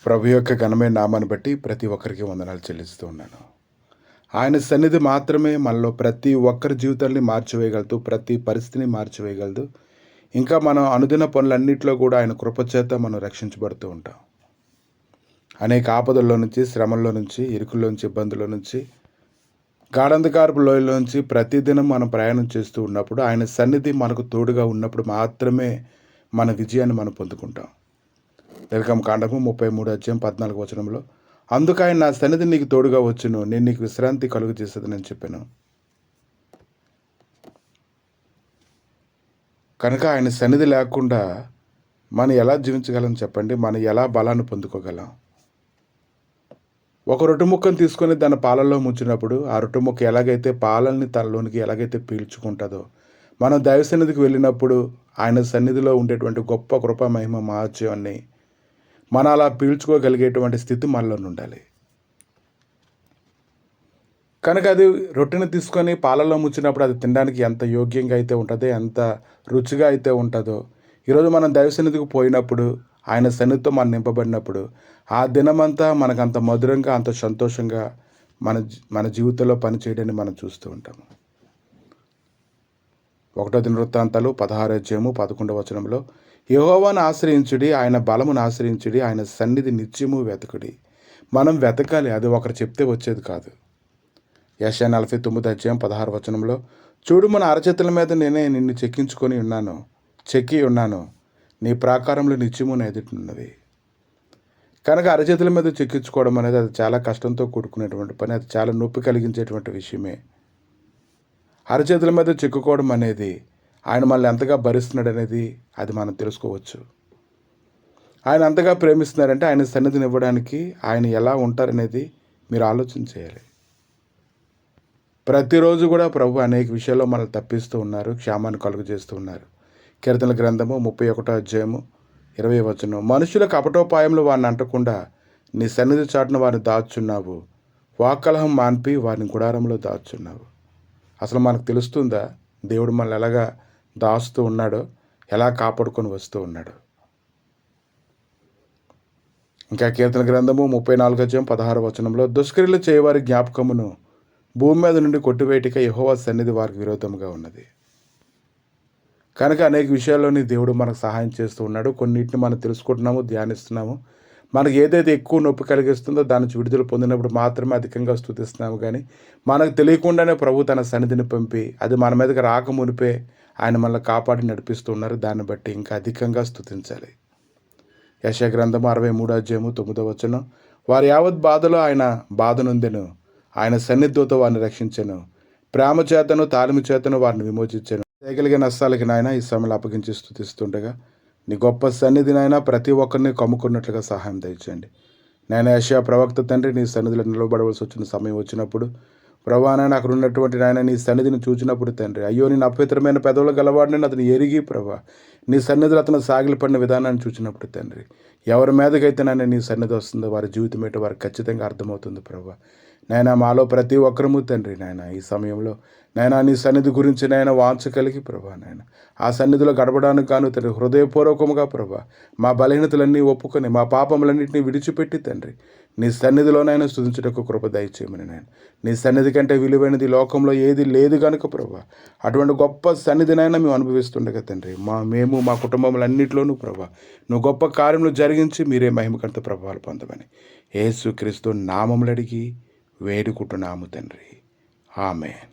ప్రభు యొక్క ఘనమైన నామాన్ని బట్టి ప్రతి ఒక్కరికి వందనాలు చెల్లిస్తూ ఉన్నాను. ఆయన సన్నిధి మాత్రమే మనలో ప్రతి ఒక్కరి జీవితాన్ని మార్చివేయగలదు, ప్రతి పరిస్థితిని మార్చివేయగలదు. ఇంకా మనం అనుదిన పనులన్నింటిలో కూడా ఆయన కృపచేత మనం రక్షించబడుతూ ఉంటాం. అనేక ఆపదల్లో నుంచి, శ్రమల్లో నుంచి, ఇరుకుల్లోంచి, ఇబ్బందుల నుంచి, గాఢంధకారపు లోయలో నుంచి ప్రతిదినం మనం ప్రయాణం చేస్తూ ఉన్నప్పుడు ఆయన సన్నిధి మనకు తోడుగా ఉన్నప్పుడు మాత్రమే మన విజయాన్ని మనం పొందుకుంటాం. నిర్గమకాండము 33:14 అందుకు ఆయన నా సన్నిధి నీకు తోడుగా వచ్చును, నేను నీకు విశ్రాంతి కలుగు చేసేదని చెప్పాను. కనుక ఆయన సన్నిధి లేకుండా మనం ఎలా జీవించగలం చెప్పండి? మనం ఎలా బలాన్ని పొందుకోగలం? ఒక రొట్టె ముక్కను తీసుకొని దాన్ని పాలల్లో ముంచినప్పుడు ఆ రొట్టె ముక్క ఎలాగైతే పాలల్ని తనలోనికి ఎలాగైతే పీల్చుకుంటుందో, మనం దైవ సన్నిధికి వెళ్ళినప్పుడు ఆయన సన్నిధిలో ఉండేటువంటి గొప్ప కృప, మహిమ, మహత్యాన్ని మనం అలా పీల్చుకోగలిగేటువంటి స్థితి మనలో ఉండాలి. కనుక అది రొట్టెని తీసుకొని పాలల్లో ముంచినప్పుడు అది తినడానికి ఎంత యోగ్యంగా అయితే ఉంటుందో, ఎంత రుచిగా అయితే ఉంటుందో, ఈరోజు మనం దైవ సన్నిధికి పోయినప్పుడు ఆయన సన్నిధితో మనం నింపబడినప్పుడు ఆ దినమంతా మనకు అంత మధురంగా, అంత సంతోషంగా మన జీవితంలో పనిచేయడాన్ని మనం చూస్తూ ఉంటాము. 1 దినవృత్తాంతాలు 16:11 యెహోవాను ఆశ్రయించుడి, ఆయన బలమును ఆశ్రయించుడి, ఆయన సన్నిధి నిత్యము వెతకుడి. మనం వెతకాలి, అది ఒకరు చెప్తే వచ్చేది కాదు. యెషయా 49:16 చూడు, మన అరచేతుల మీద నేనే నిన్ను చెక్కి ఉన్నాను, నీ ప్రాకారంలో నిత్యము నా ఎదుట ఉన్నది. కనుక అరచేతుల మీద చెక్కించుకోవడం అనేది అది చాలా కష్టంతో కూడుకునేటువంటి పని, అది చాలా నొప్పి కలిగించేటువంటి విషయమే. అరచేతుల మీద చెక్కుకోవడం అనేది ఆయన మనల్ని ఎంతగా భరిస్తున్నాడు అనేది అది మనం తెలుసుకోవచ్చు. ఆయన అంతగా ప్రేమిస్తున్నారంటే ఆయన సన్నిధిని ఇవ్వడానికి ఆయన ఎలా ఉంటారనేది మీరు ఆలోచన చేయాలి. ప్రతిరోజు కూడా ప్రభు అనేక విషయాల్లో మనల్ని తప్పిస్తూ ఉన్నారు, క్షేమాన్ని కలుగు చేస్తూ ఉన్నారు. కీర్తనల గ్రంథము 31:20 మనుషుల కపటోపాయంలో వారిని అంటకుండా నీ సన్నిధి చాటున వారిని దాచున్నావు, వాక్కలహం మాన్పి వారిని గుడారంలో దాచున్నావు. అసలు మనకు తెలుస్తుందా దేవుడు మనల్ని ఎలాగా దాస్తూ ఉన్నాడో, ఎలా కాపాడుకొని వస్తూ ఉన్నాడు? ఇంకా కీర్తన గ్రంథము 34:16 దుష్క్రియలు చేయవారి జ్ఞాపకమును భూమి మీద నుండి కొట్టివేటిక యెహోవా సన్నిధి వారికి విరోధముగా ఉన్నది. కనుక అనేక విషయాల్లోని దేవుడు మనకు సహాయం చేస్తూ ఉన్నాడు. కొన్నిటిని మనం తెలుసుకుంటున్నాము, ధ్యానిస్తున్నాము. మనకు ఏదైతే ఎక్కువ నొప్పి కలిగిస్తుందో దాని నుంచి విడుదల పొందినప్పుడు మాత్రమే అధికంగా స్తుతిస్తున్నాము. కానీ మనకు తెలియకుండానే ప్రభు తన సన్నిధిని పంపి అది మన మీదకి రాకమునిపే ఆయన మనల్ని కాపాడి నడిపిస్తూ ఉన్నారు. దాన్ని బట్టి ఇంకా అధికంగా స్తుతించాలి. యెషయా గ్రంథము 63:9 వారి యావత్ బాధలో ఆయన బాధ నొందెను, ఆయన సన్నిధితో వారిని రక్షించెను, ప్రేమ చేతను తాళము చేతను వారిని విమోచించెను. చేయగలిగే నష్టాలకి నాయన ఈ సమయంలో అప్పగించి స్తుతిస్తుండగా నీ గొప్ప సన్నిధినైనా ప్రతి ఒక్కరిని కమ్ముకున్నట్లుగా సహాయం దయచేయండి. నేను యెషయా ప్రవక్త తండ్రి నీ సన్నిధిలో నిలబడవలసి వచ్చిన సమయం వచ్చినప్పుడు ప్రభా నాయన అక్కడ ఉన్నటువంటి నాయన నీ సన్నిధిని చూచినప్పుడు తండ్రి, అయ్యో నేను అపవిత్రమైన పెదవులు గలవాడిని అతను ఎరిగి ప్రభా నీ సన్నిధిలో అతను సాగిలపడిన విధానాన్ని చూచినప్పుడు తండ్రి, ఎవరి మీదకైతే నాయన నీ సన్నిధి వస్తుందో వారి జీవితం ఏంటో వారికి ఖచ్చితంగా అర్థమవుతుంది ప్రభా. నాయన మాలో ప్రతి ఒక్కరము తండ్రి నాయన ఈ సమయంలో నాయన నీ సన్నిధి గురించి నాయన వాంఛ కలిగి ప్రభా నాయన ఆ సన్నిధిలో గడపడానికి గాను తండ్రి హృదయపూర్వకముగా ప్రభా మా బలహీనతలన్నీ ఒప్పుకొని మా పాపములన్నింటినీ విడిచిపెట్టి తండ్రి నీ సన్నిధిలోనైనా స్తుతించుటకు కృప దయచేయమని నాయన. నీ సన్నిధి కంటే విలువైనది లోకంలో ఏది లేదు కనుక ప్రభా అటువంటి గొప్ప సన్నిధినైనా మేము అనుభవిస్తుండగా తండ్రి మేము మా కుటుంబములన్నింటిలోనూ ప్రభా నువ్వు గొప్ప కార్యములు జరిగించి మీరే మహిమకంత ప్రభావాలు పొందమని యేసుక్రీస్తు నామములు అడిగి వేడుకుంటున్నాము తండ్రి. ఆమేన్.